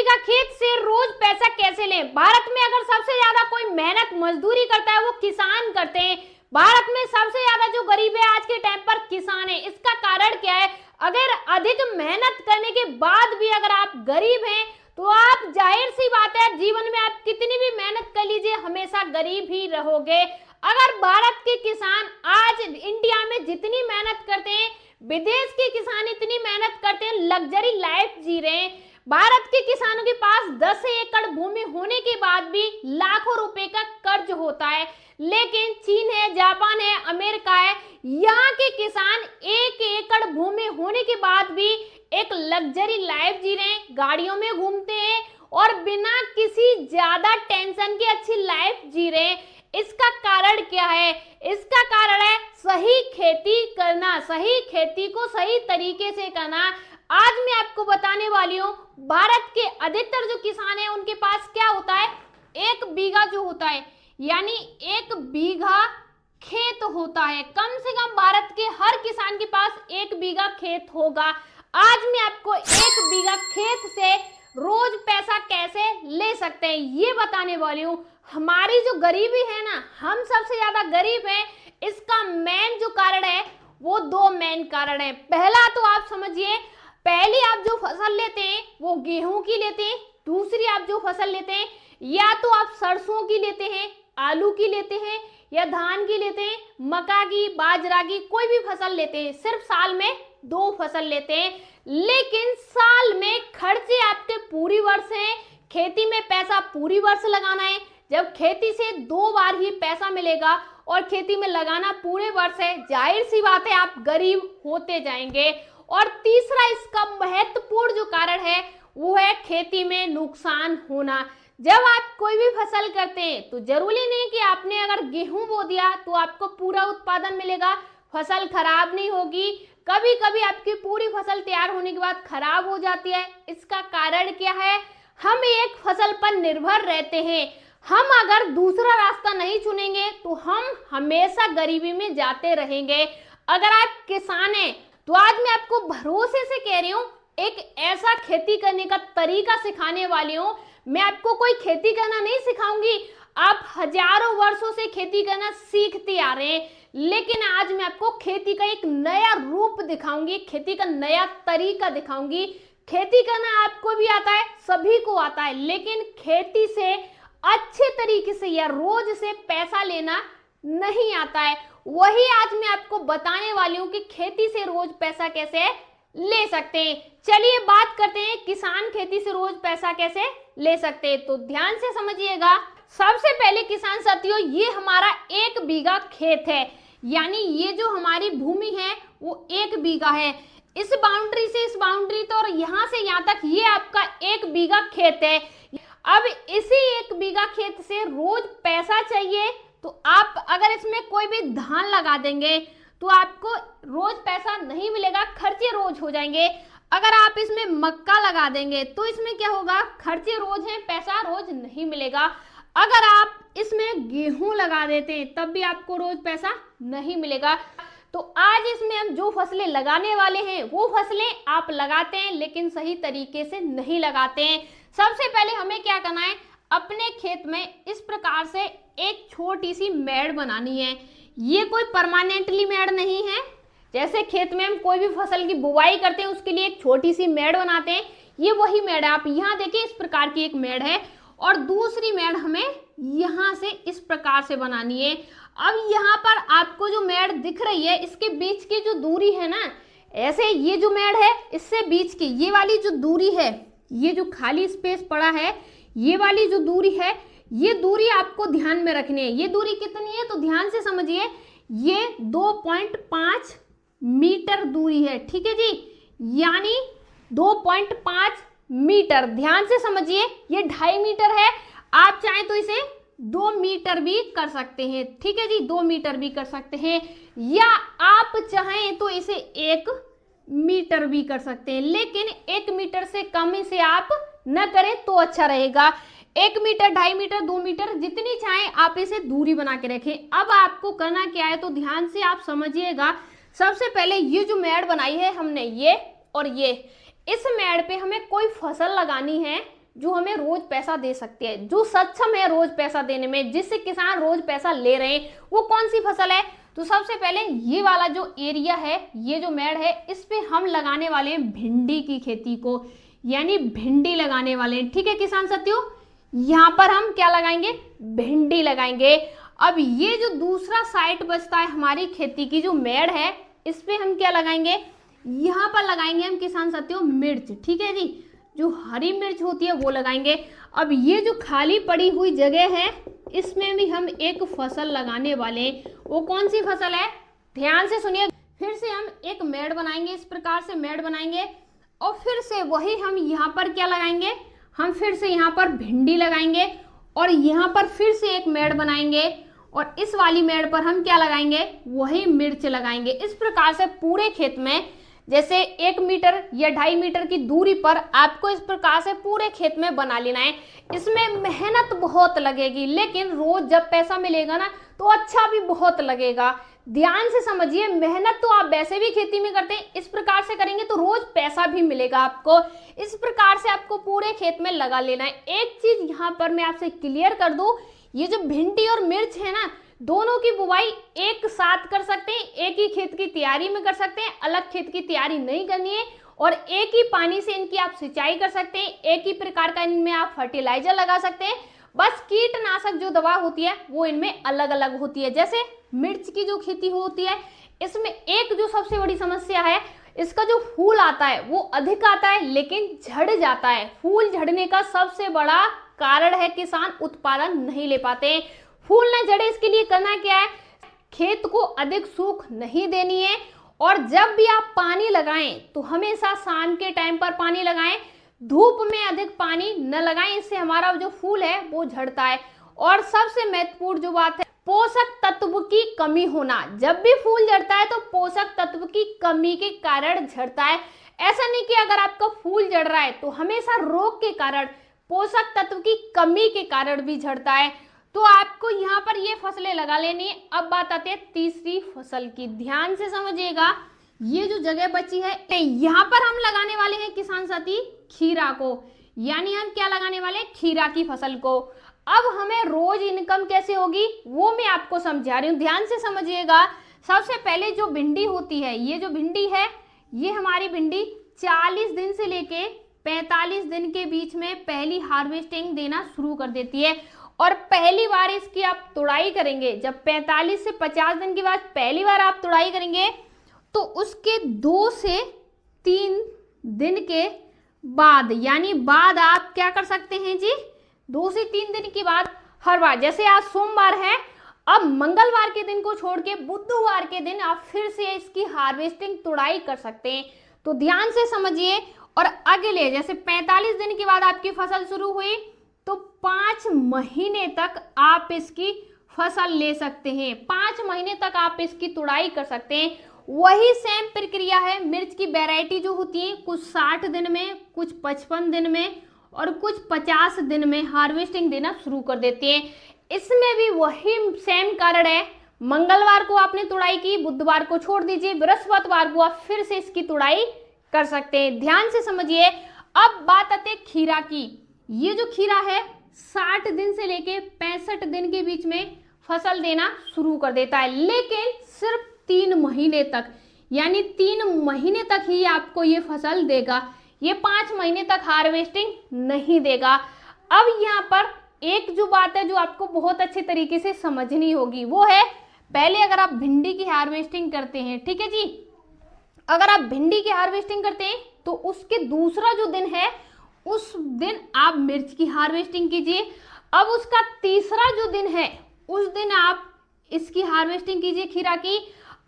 बीघा खेत से रोज पैसा कैसे लें? भारत में अगर सबसे ज्यादा कोई मेहनत मजदूरी करता है वो किसान करते हैं। भारत में सबसे ज्यादा जो गरीब है आज के टाइम पर किसान है। इसका कारण क्या है? अगर अधिक मेहनत करने के बाद भी अगर आप गरीब हैं तो आप, जाहिर सी बात है, जीवन में आप कितनी भी मेहनत कर लीजिए हमेशा गरीब ही रहोगे। अगर भारत के किसान आज इंडिया में जितनी मेहनत करते हैं, विदेश के किसान इतनी मेहनत करते हैं, लग्जरी लाइफ जी रहे हैं। भारत के किसानों के पास 10 एकड़ भूमि होने के बाद भी लाखों रुपए का कर्ज होता है। लेकिन चीन है, जापान है, अमेरिका है, यहाँ के किसान 1 एकड़ भूमि होने के बाद भी एक लग्जरी लाइफ जी रहे हैं, गाड़ियों में घूमते हैं और बिना किसी ज्यादा टेंशन के अच्छी लाइफ जी रहे हैं। इसका कारण क्या है? इसका कारण है सही खेती करना, सही खेती को सही तरीके से करना। आज मैं आपको बताने वाली हूँ, भारत के अधिकतर जो किसान हैं उनके पास क्या होता है, 1 बीघा जो होता है, यानी 1 बीघा खेत होता है। कम से कम भारत के हर किसान के पास 1 बीघा खेत होगा। आज मैं आपको 1 बीघा खेत से रोज पैसा कैसे ले सकते हैं ये बताने वाली हूँ। हमारी जो गरीबी है ना, हम सबसे ज्यादा गरीब हैं, इसका मेन जो कारण है वो 2 मेन कारण है। पहला तो आप समझिए, पहली आप जो फसल लेते हैं वो गेहूं की लेते हैं, दूसरी आप जो फसल लेते हैं या तो आप सरसों की लेते हैं, आलू की लेते हैं, या धान की लेते हैं, मक्का की, बाजरा की, कोई भी फसल लेते हैं। सिर्फ साल में 2 फसल लेते हैं, लेकिन साल में खर्चे आपके पूरी वर्ष हैं। खेती में पैसा पूरी वर्ष लगाना है। जब खेती से 2 बार ही पैसा मिलेगा और खेती में लगाना पूरे वर्ष है, जाहिर सी बात है आप गरीब होते जाएंगे। और तीसरा इसका महत्वपूर्ण जो कारण है वो है खेती में नुकसान होना। जब आप कोई भी फसल करते हैं तो जरूरी नहीं कि आपने अगर गेहूं बो दिया तो आपको पूरा उत्पादन मिलेगा, फसल खराब नहीं होगी। कभी कभी आपकी पूरी फसल तैयार होने के बाद खराब हो जाती है। इसका कारण क्या है? हम एक फसल पर निर्भर रहते हैं। हम अगर दूसरा रास्ता नहीं चुनेंगे तो हम हमेशा गरीबी में जाते रहेंगे। अगर आप किसान हैं तो आज मैं आपको भरोसे से कह रही हूँ, एक ऐसा खेती करने का तरीका सिखाने वाली हूँ। मैं आपको कोई खेती करना नहीं सिखाऊंगी, आप हजारों वर्षों से खेती करना सीखते आ रहे हैं, लेकिन आज मैं आपको खेती का एक नया रूप दिखाऊंगी, खेती का नया तरीका दिखाऊंगी। खेती करना आपको भी आता है, सभी को आता है, लेकिन खेती से अच्छे तरीके से या रोज से पैसा लेना नहीं आता है। वही आज मैं आपको बताने वाली हूँ कि खेती से रोज पैसा कैसे ले सकते हैं। चलिए बात करते हैं किसान खेती से रोज पैसा कैसे ले सकते हैं। तो ध्यान से समझिएगा। सबसे पहले किसान साथियों, ये हमारा 1 बीघा खेत है, यानी ये जो हमारी भूमि है वो 1 बीघा है। इस बाउंड्री से इस बाउंड्री तो और यहाँ से यहाँ तक ये आपका 1 बीघा खेत है। अब इसी 1 बीघा खेत से रोज पैसा चाहिए तो आप अगर इसमें कोई भी धान लगा देंगे तो आपको रोज पैसा नहीं मिलेगा, खर्चे रोज हो जाएंगे। अगर आप इसमें मक्का लगा देंगे तो इसमें क्या होगा, खर्चे रोज हैं, पैसा रोज नहीं मिलेगा। अगर आप इसमें गेहूं लगा देते हैं तब भी आपको रोज पैसा नहीं मिलेगा। तो आज इसमें हम जो फसलें लगाने वाले हैं वो फसलें आप लगाते हैं लेकिन सही तरीके से नहीं लगाते हैं। सबसे पहले हमें क्या करना है, अपने खेत में इस प्रकार से एक छोटी सी मेड़ बनानी है। ये कोई परमानेंटली मेड़ नहीं है, जैसे खेत में हम कोई भी फसल की बुवाई करते हैं उसके लिए एक छोटी सी मेड़ बनाते हैं, ये वही मेड़ है। आप यहाँ देखिए इस प्रकार की एक मेड़ है और दूसरी मेड़ हमें यहाँ से इस प्रकार से बनानी है। अब यहाँ पर आपको जो मेड़ दिख रही है इसके बीच की जो दूरी है ना, ऐसे ये जो मेड़ है इससे बीच की ये वाली जो दूरी है, ये जो खाली स्पेस पड़ा है, ये वाली जो दूरी है, ये दूरी आपको ध्यान में रखनी है। ये दूरी कितनी है तो ध्यान से समझिए, ये 2.5 मीटर दूरी है, ठीक है जी, यानी 2.5 मीटर। ध्यान से समझिए, ये 2.5 मीटर है, आप चाहें तो इसे 2 मीटर भी कर सकते हैं, ठीक है जी, 2 मीटर भी कर सकते हैं, या आप चाहें तो इसे 1 मीटर भी कर सकते हैं, लेकिन 1 मीटर से कम इसे आप न करें तो अच्छा रहेगा। 1 मीटर, 2.5 मीटर, 2 मीटर, जितनी चाहें आप इसे दूरी बना के रखें। अब आपको करना क्या है तो ध्यान से आप समझिएगा। सबसे पहले ये जो मेड़ बनाई है हमने, ये और ये, इस मेड़ पे हमें कोई फसल लगानी है, जो हमें रोज पैसा दे सकती है, जो सक्षम है रोज पैसा देने में, जिससे किसान रोज पैसा ले रहे हैं, वो कौन सी फसल है? तो सबसे पहले ये वाला जो एरिया है, ये जो मेड़ है, इस पे हम लगाने वाले हैं भिंडी की खेती को, यानी भिंडी लगाने वाले हैं। ठीक है किसान साथियों, यहाँ पर हम क्या लगाएंगे? भिंडी लगाएंगे। अब ये जो दूसरा साइड बचता है हमारी खेती की जो मेड़ है, इस पे हम क्या लगाएंगे? यहाँ पर लगाएंगे हम किसान साथियों मिर्च। ठीक है जी, जो हरी मिर्च होती है वो लगाएंगे। अब ये जो खाली पड़ी हुई जगह है, इसमें भी हम एक फसल लगाने वाले हैं। वो कौन सी फसल है? ध्यान से सुनिए। फिर से हम एक मेड़ बनाएंगे, इस प्रकार से मेड़ बनाएंगे, और फिर से वही हम यहाँ पर क्या लगाएंगे? हम फिर से यहाँ पर भिंडी लगाएंगे, और यहाँ पर फिर से एक मेड़ बनाएंगे, और इस वाली मेड़ पर हम क्या लगाएंगे? वही मिर्च लगाएंगे। इस प्रकार से पूरे खेत में, जैसे 1 मीटर या 2.5 मीटर की दूरी पर आपको इस प्रकार से पूरे खेत में बना लेना है। इसमें मेहनत बहुत लगेगी, लेकिन रोज जब पैसा मिलेगा ना, तो अच्छा भी बहुत लगेगा। ध्यान से समझिए, मेहनत तो आप वैसे भी खेती में करते हैं, इस प्रकार से करेंगे तो रोज पैसा भी मिलेगा आपको। इस प्रकार से आपको पूरे खेत में लगा लेना है। एक चीज यहाँ पर मैं आपसे क्लियर कर दूं, ये जो भिंडी और मिर्च है ना, दोनों की बुवाई एक साथ कर सकते हैं, एक ही खेत की तैयारी में कर सकते हैं, अलग खेत की तैयारी नहीं करनी है, और एक ही पानी से इनकी आप सिंचाई कर सकते हैं, एक ही प्रकार का इनमें आप फर्टिलाइजर लगा सकते हैं। बस कीटनाशक जो दवा होती है वो इनमें अलग अलग होती है। जैसे मिर्च की जो खेती होती है, इसमें एक जो सबसे बड़ी समस्या है, इसका जो फूल आता है वो अधिक आता है, लेकिन झड़ जाता है। फूल झड़ने का सबसे बड़ा कारण है किसान उत्पादन नहीं ले पाते हैं। फूल न झड़े इसके लिए करना क्या है? खेत को अधिक सूख नहीं देनी है, और जब भी आप पानी लगाएं तो हमेशा शाम के टाइम पर पानी लगाएं, धूप में अधिक पानी न लगाएं, इससे हमारा जो फूल है वो झड़ता है। और सबसे महत्वपूर्ण जो बात है, पोषक तत्व की कमी होना। जब भी फूल झड़ता है तो पोषक तत्व की कमी के कारण झड़ता है। ऐसा नहीं कि अगर आपका फूल झड़ रहा है तो हमेशा रोग के कारण, पोषक तत्व की कमी के कारण भी झड़ता है। तो आपको यहाँ पर ये फसलें लगा लेनी है। अब बात आती है तीसरी फसल की, ध्यान से समझिएगा। ये जो जगह बची है, यहाँ पर हम लगाने वाले हैं किसान साथी खीरा को, यानी हम क्या लगाने वाले हैं? खीरा की फसल को। अब हमें रोज इनकम कैसे होगी वो मैं आपको समझा रही हूँ, ध्यान से समझिएगा। सबसे पहले जो भिंडी होती है, ये जो भिंडी है, ये हमारी भिंडी 40 दिन से लेके 45 दिन के बीच में पहली हार्वेस्टिंग देना शुरू कर देती है। और पहली बार इसकी आप तुड़ाई करेंगे, जब 45 से 50 दिन के बाद पहली बार आप तुड़ाई करेंगे, तो उसके 2 से 3 दिन के बाद, यानी बाद आप क्या कर सकते हैं जी? 2 से 3 दिन के बाद हर बार, जैसे आज सोमवार है, अब मंगलवार के दिन को छोड़ के बुधवार के दिन आप फिर से इसकी हार्वेस्टिंग तुड़ाई कर सकते हैं। तो ध्यान से समझिए। और अगले जैसे 45 दिन के बाद आपकी फसल शुरू हुई, तो 5 महीने तक आप इसकी फसल ले सकते हैं। 5 महीने तक आप इसकी तुड़ाई कर सकते हैं। वही सेम प्रक्रिया है। मिर्च की वैरायटी जो होती है, कुछ 60 दिन में, कुछ 55 दिन में, और कुछ 50 दिन में हार्वेस्टिंग देना शुरू कर देती है। इसमें भी वही सेम कारण है। मंगलवार को आपने तुड़ाई की, बुधवार को छोड़ दीजिए, बृहस्पतिवार को आप फिर से इसकी तुड़ाई कर सकते हैं। ध्यान से समझिए। अब बात आती है खीरा की। ये जो खीरा है 60 दिन से लेके 65 दिन के बीच में फसल देना शुरू कर देता है, लेकिन सिर्फ 3 महीने तक, यानी 3 महीने तक ही आपको ये फसल देगा। ये 5 महीने तक हार्वेस्टिंग नहीं देगा। अब यहाँ पर एक जो बात है जो आपको बहुत अच्छे तरीके से समझनी होगी, वो है, पहले अगर आप भिंडी की हार्वेस्टिंग करते हैं, ठीक है जी, अगर आप भिंडी की हार्वेस्टिंग करते हैं तो उसके दूसरा जो दिन है, उस दिन आप मिर्च की हार्वेस्टिंग कीजिए। अब उसका तीसरा जो दिन है, उस दिन आप इसकी हार्वेस्टिंग कीजिए खीरा की।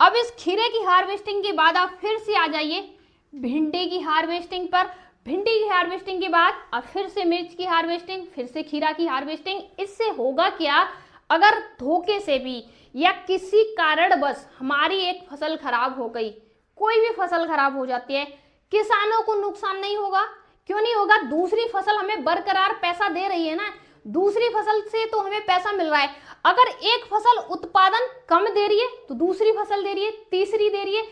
अब इस खीरे की हार्वेस्टिंग के बाद आप फिर से आ जाइए भिंडी की हार्वेस्टिंग पर। भिंडी की हार्वेस्टिंग के बाद अब फिर से मिर्च की हार्वेस्टिंग, फिर से खीरा की हार्वेस्टिंग। इससे होगा क्या, अगर धोखे से भी या किसी कारणवश हमारी एक फसल खराब हो गई, कोई भी फसल खराब हो जाती है, किसानों को नुकसान नहीं होगा। क्यों नहीं होगा? दूसरी फसल हमें बरकरार पैसा दे रही है ना, दूसरी फसल से तो हमें पैसा मिल रहा है। अगर एक फसल उत्पादन कम दे रही है तो दूसरी फसल दे रही है, तीसरी दे रही है।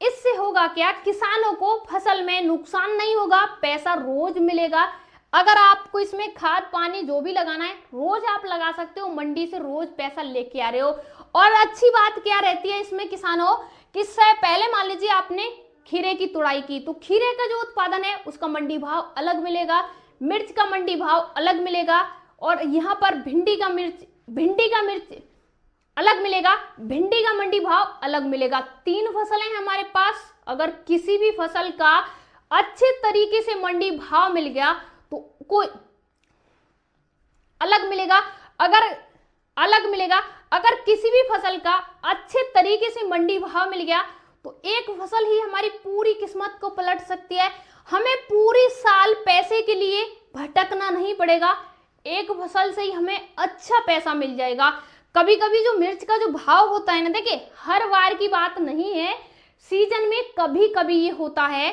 इससे होगा क्या, किसानों को फसल में नुकसान नहीं होगा, पैसा रोज मिलेगा। अगर आपको इसमें खाद पानी जो भी लगाना है रोज आप लगा सकते हो, मंडी से रोज पैसा लेके आ रहे हो। और अच्छी बात क्या रहती है इसमें किसानों, कि इससे पहले मान लीजिए आपने खीरे की तुड़ाई की, तो खीरे का जो उत्पादन है उसका मंडी भाव अलग मिलेगा, मिर्च का मंडी भाव अलग मिलेगा, और यहाँ पर भिंडी का मिर्च अलग मिलेगा, भिंडी का मंडी भाव अलग मिलेगा। 3 फसलें हैं हमारे पास, अगर किसी भी फसल का अच्छे तरीके से मंडी भाव मिल गया तो कोई अलग मिलेगा, अगर किसी भी फसल का अच्छे तरीके से मंडी भाव मिल गया तो एक फसल ही हमारी पूरी किस्मत को पलट सकती है। हमें पूरी साल पैसे के लिए भटकना नहीं पड़ेगा, एक फसल से ही हमें अच्छा पैसा मिल जाएगा। कभी कभी जो मिर्च का जो भाव होता है ना, देखिए हर बार की बात नहीं है, सीजन में कभी कभी ये होता है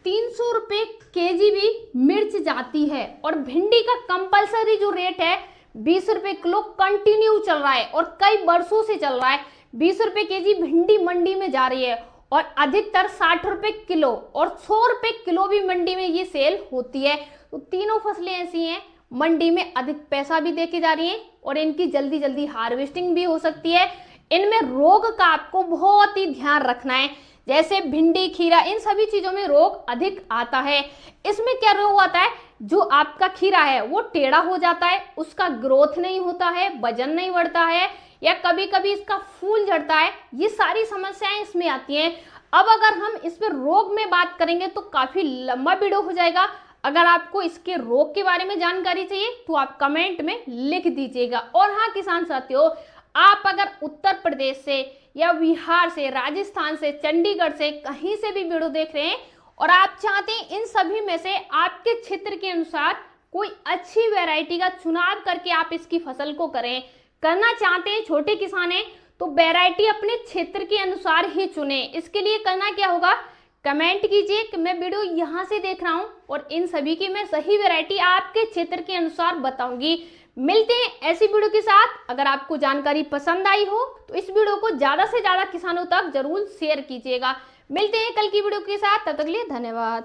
300 रुपये केजी भी मिर्च जाती है, और भिंडी का कंपलसरी जो रेट है 20 रुपये किलो कंटिन्यू चल रहा है और कई वर्षों से चल रहा है। 20 रुपये केजी भिंडी मंडी में जा रही है और अधिकतर 60 रुपये किलो और 100 रुपये किलो भी मंडी में ये सेल होती है। तो तीनों फसलें ऐसी हैं, मंडी में अधिक पैसा भी देके जा रही हैं और इनकी जल्दी जल्दी हार्वेस्टिंग भी हो सकती है। इनमें रोग का आपको बहुत ही ध्यान रखना है, जैसे भिंडी खीरा इन सभी चीजों में रोग अधिक आता है। इसमें क्या रोग आता है, जो आपका खीरा है वो टेढ़ा हो जाता है, उसका ग्रोथ नहीं होता है, वजन नहीं बढ़ता है, या कभी कभी इसका फूल झड़ता है, ये सारी समस्याएं इसमें आती हैं। अब अगर हम इस पर रोग में बात करेंगे तो काफी लंबा वीडियो हो जाएगा। अगर आपको इसके रोग के बारे में जानकारी चाहिए तो आप कमेंट में लिख दीजिएगा। और हाँ किसान साथियों, आप अगर उत्तर प्रदेश से या बिहार से, राजस्थान से, चंडीगढ़ से कहीं से भी वीडियो देख रहे हैं और आप चाहते हैं इन सभी में से आपके क्षेत्र के अनुसार कोई अच्छी वैरायटी का चुनाव करके आप इसकी फसल को करना चाहते हैं, छोटे किसान हैं, तो वैरायटी अपने क्षेत्र के अनुसार ही चुने। इसके लिए करना क्या होगा, कमेंट कीजिए कि मैं वीडियो यहाँ से देख रहा हूँ और इन सभी की मैं सही वैरायटी आपके क्षेत्र के अनुसार बताऊंगी। मिलते हैं ऐसी वीडियो के साथ। अगर आपको जानकारी पसंद आई हो तो इस वीडियो को ज्यादा से ज्यादा किसानों तक जरूर शेयर कीजिएगा। मिलते हैं कल की वीडियो के साथ, तब तक के लिए धन्यवाद।